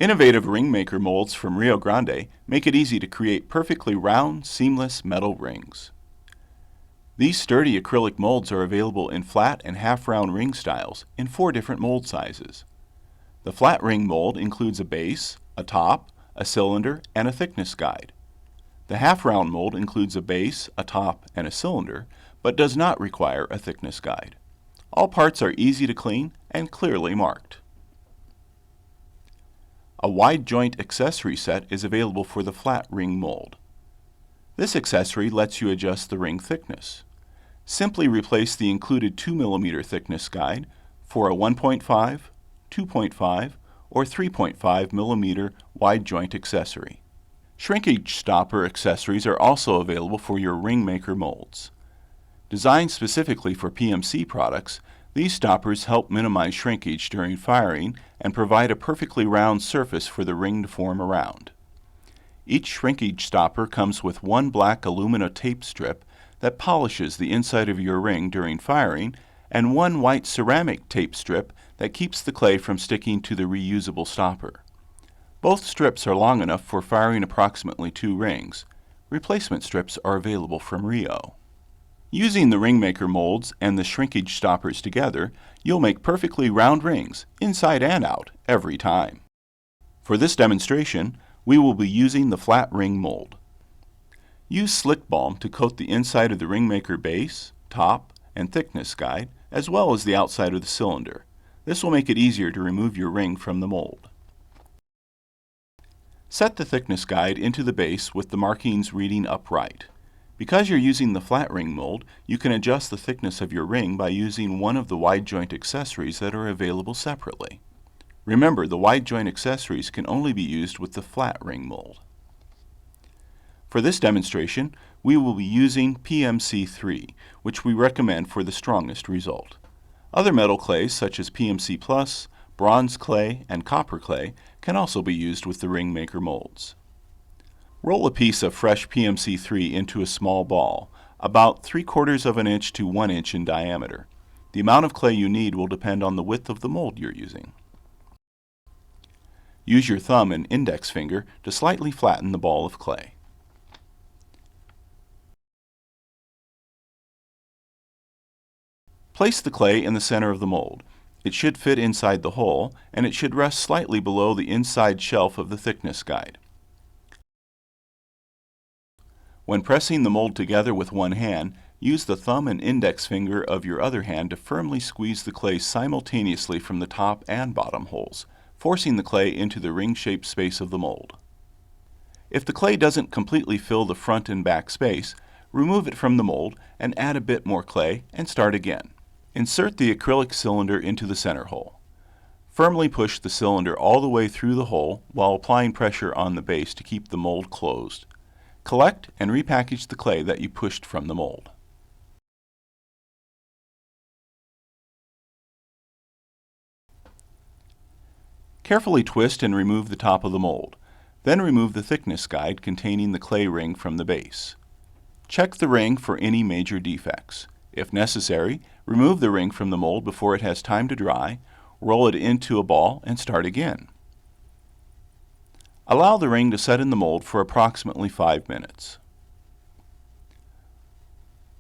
Innovative ring maker molds from Rio Grande make it easy to create perfectly round, seamless metal rings. These sturdy acrylic molds are available in flat and half-round ring styles in 4 different mold sizes. The flat ring mold includes a base, a top, a cylinder, and a thickness guide. The half-round mold includes a base, a top, and a cylinder, but does not require a thickness guide. All parts are easy to clean and clearly marked. A wide joint accessory set is available for the flat ring mold. This accessory lets you adjust the ring thickness. Simply replace the included 2 mm thickness guide for a 1.5, 2.5, or 3.5 mm wide joint accessory. Shrinkage stopper accessories are also available for your ring maker molds. Designed specifically for PMC products, these stoppers help minimize shrinkage during firing and provide a perfectly round surface for the ring to form around. Each shrinkage stopper comes with 1 black alumina tape strip that polishes the inside of your ring during firing and 1 white ceramic tape strip that keeps the clay from sticking to the reusable stopper. Both strips are long enough for firing approximately 2 rings. Replacement strips are available from Rio. Using the ring maker molds and the shrinkage stoppers together, you'll make perfectly round rings, inside and out, every time. For this demonstration, we will be using the flat ring mold. Use slick balm to coat the inside of the ring maker base, top, and thickness guide, as well as the outside of the cylinder. This will make it easier to remove your ring from the mold. Set the thickness guide into the base with the markings reading upright. Because you're using the flat ring mold, you can adjust the thickness of your ring by using one of the wide joint accessories that are available separately. Remember, the wide joint accessories can only be used with the flat ring mold. For this demonstration, we will be using PMC3, which we recommend for the strongest result. Other metal clays such as PMC+, bronze clay, and copper clay can also be used with the ring maker molds. Roll a piece of fresh PMC3 into a small ball, about 3/4 of an inch to 1 inch in diameter. The amount of clay you need will depend on the width of the mold you're using. Use your thumb and index finger to slightly flatten the ball of clay. Place the clay in the center of the mold. It should fit inside the hole, and it should rest slightly below the inside shelf of the thickness guide. When pressing the mold together with one hand, use the thumb and index finger of your other hand to firmly squeeze the clay simultaneously from the top and bottom holes, forcing the clay into the ring-shaped space of the mold. If the clay doesn't completely fill the front and back space, remove it from the mold and add a bit more clay and start again. Insert the acrylic cylinder into the center hole. Firmly push the cylinder all the way through the hole while applying pressure on the base to keep the mold closed. Collect and repackage the clay that you pushed from the mold. Carefully twist and remove the top of the mold. Then remove the thickness guide containing the clay ring from the base. Check the ring for any major defects. If necessary, remove the ring from the mold before it has time to dry, roll it into a ball, and start again. Allow the ring to set in the mold for approximately 5 minutes.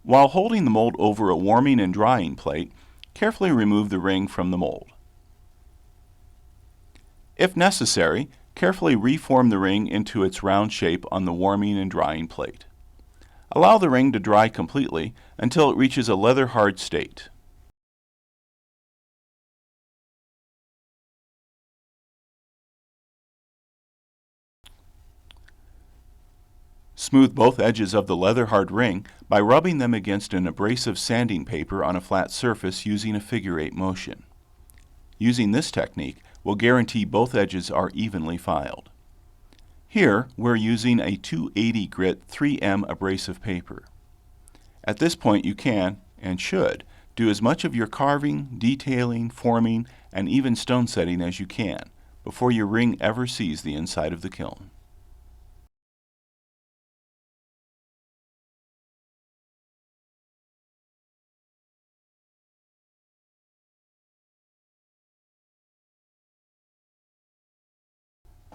While holding the mold over a warming and drying plate, carefully remove the ring from the mold. If necessary, carefully reform the ring into its round shape on the warming and drying plate. Allow the ring to dry completely until it reaches a leather-hard state. Smooth both edges of the leather-hard ring by rubbing them against an abrasive sanding paper on a flat surface using a figure-8 motion. Using this technique will guarantee both edges are evenly filed. Here, we're using a 280 grit 3M abrasive paper. At this point you can, and should, do as much of your carving, detailing, forming, and even stone setting as you can before your ring ever sees the inside of the kiln.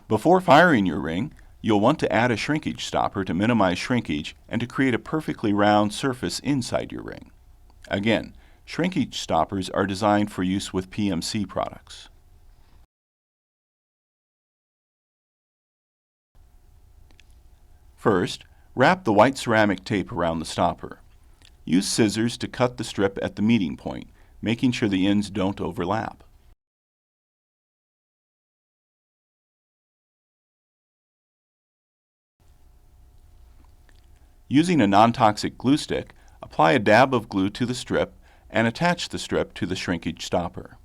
Before firing your ring, you'll want to add a shrinkage stopper to minimize shrinkage and to create a perfectly round surface inside your ring. Again, shrinkage stoppers are designed for use with PMC products. First, wrap the white ceramic tape around the stopper. Use scissors to cut the strip at the meeting point, making sure the ends don't overlap. Using a non-toxic glue stick, apply a dab of glue to the strip and attach the strip to the shrinkage stopper.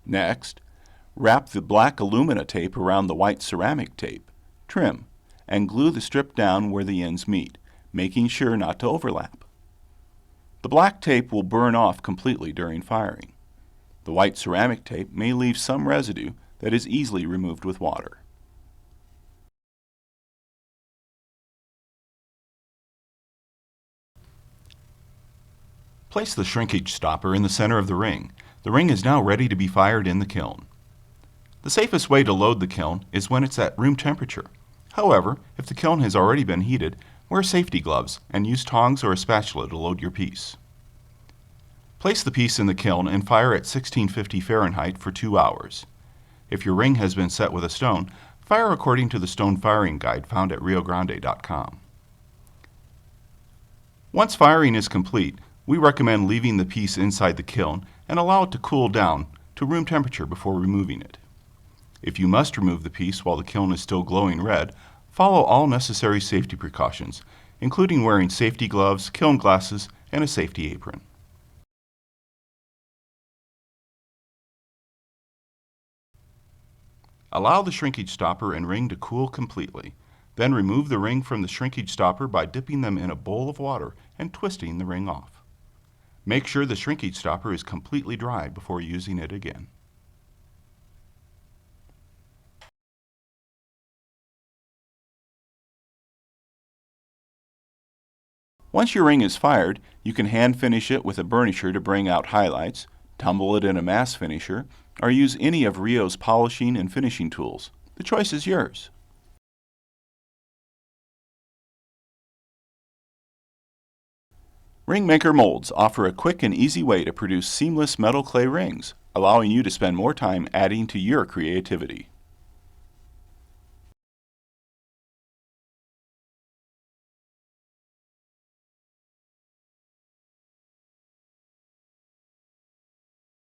Next, wrap the black alumina tape around the white ceramic tape, trim, and glue the strip down where the ends meet, making sure not to overlap. The black tape will burn off completely during firing. The white ceramic tape may leave some residue that is easily removed with water. Place the shrinkage stopper in the center of the ring. The ring is now ready to be fired in the kiln. The safest way to load the kiln is when it's at room temperature. However, if the kiln has already been heated, wear safety gloves and use tongs or a spatula to load your piece. Place the piece in the kiln and fire at 1650 Fahrenheit for 2 hours. If your ring has been set with a stone, fire according to the stone firing guide found at riogrande.com. Once firing is complete, we recommend leaving the piece inside the kiln and allow it to cool down to room temperature before removing it. If you must remove the piece while the kiln is still glowing red, follow all necessary safety precautions, including wearing safety gloves, kiln glasses, and a safety apron. Allow the shrinkage stopper and ring to cool completely. Then remove the ring from the shrinkage stopper by dipping them in a bowl of water and twisting the ring off. Make sure the shrinkage stopper is completely dry before using it again. Once your ring is fired, you can hand finish it with a burnisher to bring out highlights, tumble it in a mass finisher, or use any of Rio's polishing and finishing tools. The choice is yours. Ring maker molds offer a quick and easy way to produce seamless metal clay rings, allowing you to spend more time adding to your creativity.